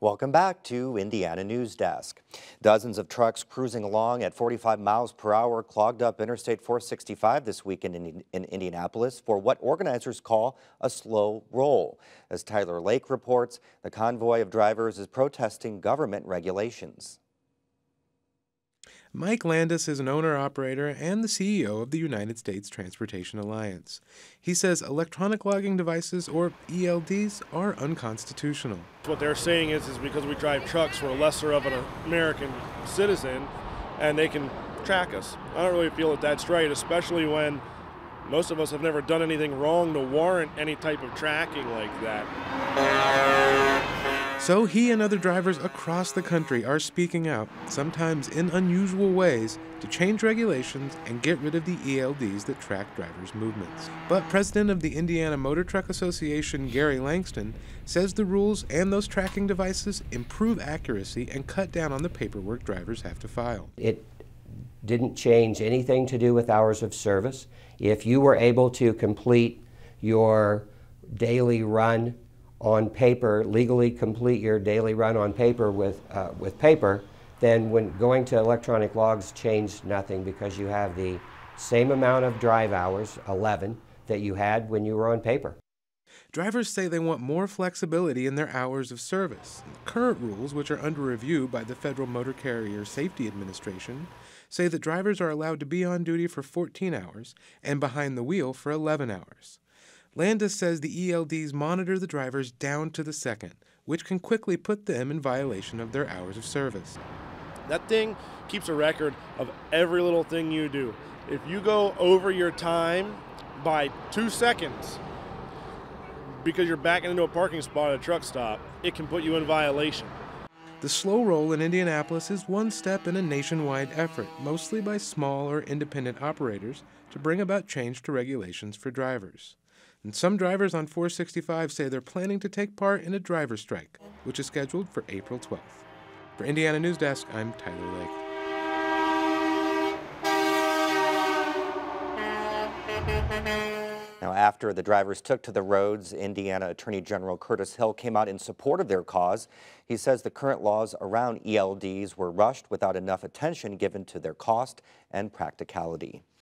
Welcome back to Indiana Newsdesk. Dozens of trucks cruising along at 45 miles per hour clogged up Interstate 465 this weekend in Indianapolis for what organizers call a slow roll. As Tyler Lake reports, the convoy of drivers is protesting government regulations. Mike Landis is an owner-operator and the CEO of the United States Transportation Alliance. He says electronic logging devices, or ELDs, are unconstitutional. What they're saying is because we drive trucks, we're lesser of an American citizen, and they can track us. I don't really feel that that's right, especially when most of us have never done anything wrong to warrant any type of tracking like that. So he and other drivers across the country are speaking out, sometimes in unusual ways, to change regulations and get rid of the ELDs that track drivers' movements. But President of the Indiana Motor Truck Association, Gary Langston, says the rules and those tracking devices improve accuracy and cut down on the paperwork drivers have to file. It didn't change anything to do with hours of service. If you were able to complete your daily run on paper, legally complete your daily run on paper with paper, then when going to electronic logs changed nothing because you have the same amount of drive hours, 11, that you had when you were on paper. Drivers say they want more flexibility in their hours of service. Current rules, which are under review by the Federal Motor Carrier Safety Administration, say that drivers are allowed to be on duty for 14 hours and behind the wheel for 11 hours. Landis says the ELDs monitor the drivers down to the second, which can quickly put them in violation of their hours of service. That thing keeps a record of every little thing you do. If you go over your time by 2 seconds because you're backing into a parking spot at a truck stop, it can put you in violation. The slow roll in Indianapolis is one step in a nationwide effort, mostly by small or independent operators, to bring about change to regulations for drivers. And some drivers on 465 say they're planning to take part in a driver strike, which is scheduled for April 12th. For Indiana Newsdesk, I'm Tyler Lake. Now, after the drivers took to the roads, Indiana Attorney General Curtis Hill came out in support of their cause. He says the current laws around ELDs were rushed without enough attention given to their cost and practicality.